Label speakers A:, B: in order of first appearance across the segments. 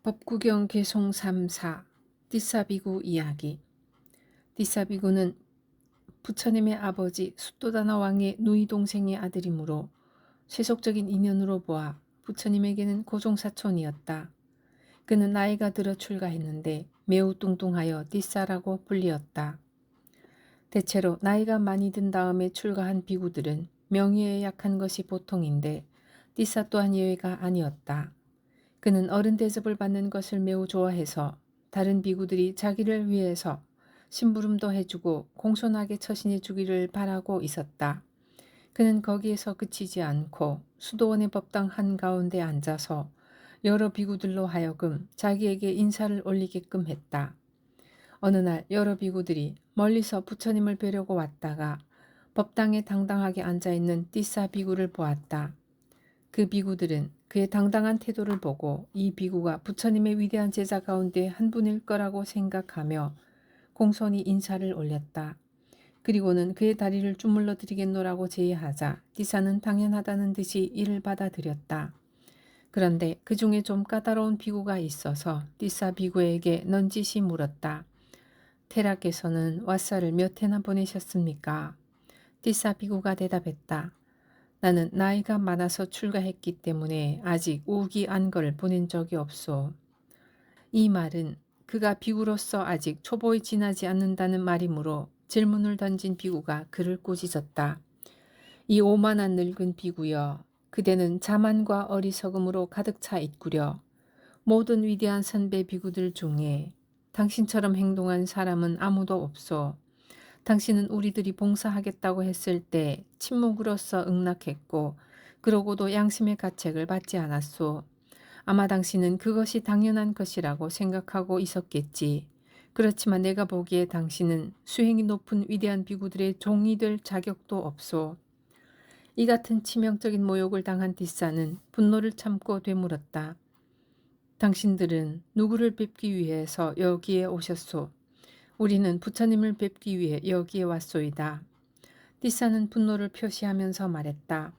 A: 법구경 개송 3사 띠사비구 이야기. 띠사비구는 부처님의 아버지 숫도다나 왕의 누이 동생의 아들이므로 세속적인 인연으로 보아 부처님에게는 고종사촌이었다. 그는 나이가 들어 출가했는데 매우 뚱뚱하여 띠사라고 불리었다. 대체로 나이가 많이 든 다음에 출가한 비구들은 명예에 약한 것이 보통인데 띠사 또한 예외가 아니었다. 그는 어른 대접을 받는 것을 매우 좋아해서 다른 비구들이 자기를 위해서 심부름도 해주고 공손하게 처신해 주기를 바라고 있었다. 그는 거기에서 그치지 않고 수도원의 법당 한가운데 앉아서 여러 비구들로 하여금 자기에게 인사를 올리게끔 했다. 어느 날 여러 비구들이 멀리서 부처님을 뵈려고 왔다가 법당에 당당하게 앉아있는 띠사 비구를 보았다. 그 비구들은 그의 당당한 태도를 보고 이 비구가 부처님의 위대한 제자 가운데 한 분일 거라고 생각하며 공손히 인사를 올렸다. 그리고는 그의 다리를 주물러 드리겠노라고 제의하자 띠사는 당연하다는 듯이 이를 받아들였다. 그런데 그 중에 좀 까다로운 비구가 있어서 띠사 비구에게 넌지시 물었다. 테라께서는 왓사를 몇 해나 보내셨습니까? 띠사 비구가 대답했다. 나는 나이가 많아서 출가했기 때문에 아직 우기 안거를 보낸 적이 없소. 이 말은 그가 비구로서 아직 초보에 지나지 않는다는 말이므로 질문을 던진 비구가 그를 꾸짖었다. 이 오만한 늙은 비구여, 그대는 자만과 어리석음으로 가득 차 있구려. 모든 위대한 선배 비구들 중에 당신처럼 행동한 사람은 아무도 없소. 당신은 우리들이 봉사하겠다고 했을 때 침묵으로서 응낙했고 그러고도 양심의 가책을 받지 않았소. 아마 당신은 그것이 당연한 것이라고 생각하고 있었겠지. 그렇지만 내가 보기에 당신은 수행이 높은 위대한 비구들의 종이 될 자격도 없소. 이 같은 치명적인 모욕을 당한 띠사는 분노를 참고 되물었다. 당신들은 누구를 뵙기 위해서 여기에 오셨소? 우리는 부처님을 뵙기 위해 여기에 왔소이다. 띠사는 분노를 표시하면서 말했다.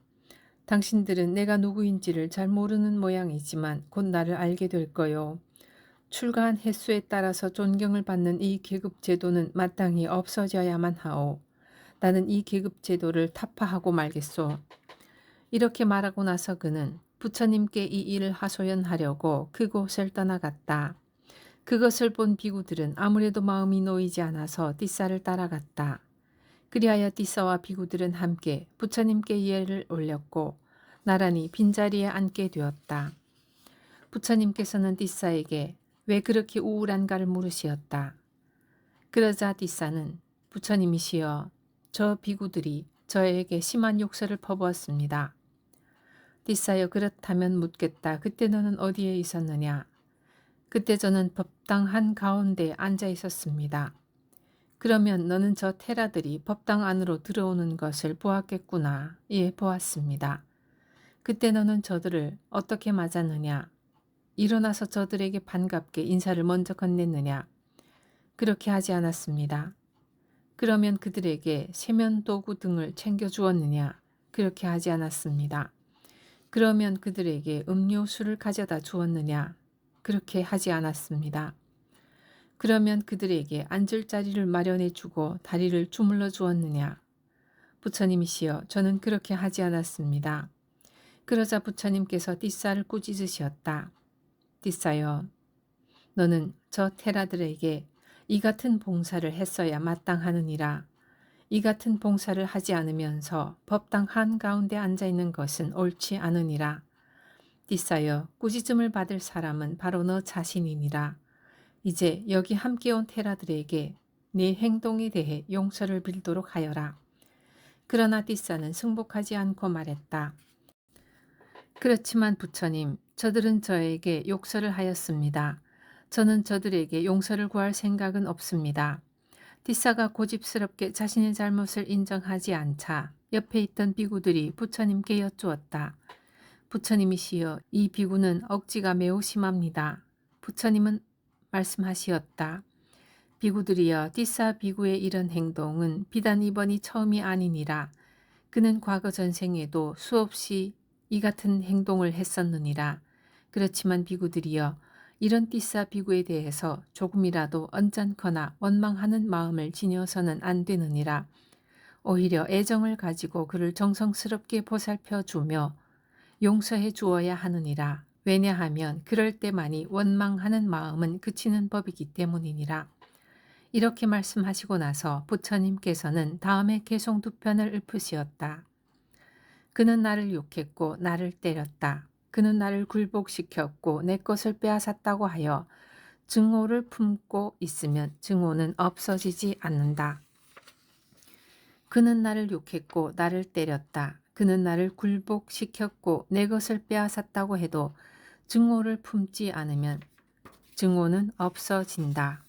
A: 당신들은 내가 누구인지를 잘 모르는 모양이지만 곧 나를 알게 될 거요. 출가한 횟수에 따라서 존경을 받는 이 계급 제도는 마땅히 없어져야만 하오. 나는 이 계급 제도를 타파하고 말겠소. 이렇게 말하고 나서 그는 부처님께 이 일을 하소연하려고 그곳을 떠나갔다. 그것을 본 비구들은 아무래도 마음이 놓이지 않아서 띠사를 따라갔다. 그리하여 띠사와 비구들은 함께 부처님께 예를 올렸고 나란히 빈자리에 앉게 되었다. 부처님께서는 띠사에게 왜 그렇게 우울한가를 물으시었다. 그러자 띠사는 부처님이시여, 저 비구들이 저에게 심한 욕설을 퍼부었습니다. 띠사여, 그렇다면 묻겠다. 그때 너는 어디에 있었느냐? 그때 저는 법당 한가운데 앉아 있었습니다. 그러면 너는 저 테라들이 법당 안으로 들어오는 것을 보았겠구나. 예, 보았습니다. 그때 너는 저들을 어떻게 맞았느냐? 일어나서 저들에게 반갑게 인사를 먼저 건넸느냐? 그렇게 하지 않았습니다. 그러면 그들에게 세면도구 등을 챙겨주었느냐? 그렇게 하지 않았습니다. 그러면 그들에게 음료수를 가져다 주었느냐? 그렇게 하지 않았습니다. 그러면 그들에게 앉을 자리를 마련해 주고 다리를 주물러 주었느냐? 부처님이시여, 저는 그렇게 하지 않았습니다. 그러자 부처님께서 띠사를 꾸짖으셨다. 띠사여, 너는 저 테라들에게 이 같은 봉사를 했어야 마땅하느니라. 이 같은 봉사를 하지 않으면서 법당 한가운데 앉아있는 것은 옳지 않으니라. 띠사여, 꾸짖음을 받을 사람은 바로 너 자신이니라. 이제 여기 함께 온 테라들에게 네 행동에 대해 용서를 빌도록 하여라. 그러나 띠사는 승복하지 않고 말했다. 그렇지만 부처님, 저들은 저에게 욕설을 하였습니다. 저는 저들에게 용서를 구할 생각은 없습니다. 띠사가 고집스럽게 자신의 잘못을 인정하지 않자 옆에 있던 비구들이 부처님께 여쭈었다. 부처님이시여, 이 비구는 억지가 매우 심합니다. 부처님은 말씀하시었다. 비구들이여, 띠사 비구의 이런 행동은 비단 이번이 처음이 아니니라. 그는 과거 전생에도 수없이 이 같은 행동을 했었느니라. 그렇지만 비구들이여, 이런 띠싸비구에 대해서 조금이라도 언짢거나 원망하는 마음을 지녀서는 안 되느니라. 오히려 애정을 가지고 그를 정성스럽게 보살펴 주며 용서해 주어야 하느니라. 왜냐하면 그럴 때만이 원망하는 마음은 그치는 법이기 때문이니라. 이렇게 말씀하시고 나서 부처님께서는 다음에 개송 두 편을 읊으시었다. 그는 나를 욕했고 나를 때렸다. 그는 나를 굴복시켰고 내 것을 빼앗았다고 하여 증오를 품고 있으면 증오는 없어지지 않는다. 그는 나를 욕했고 나를 때렸다. 그는 나를 굴복시켰고 내 것을 빼앗았다고 해도 증오를 품지 않으면 증오는 없어진다.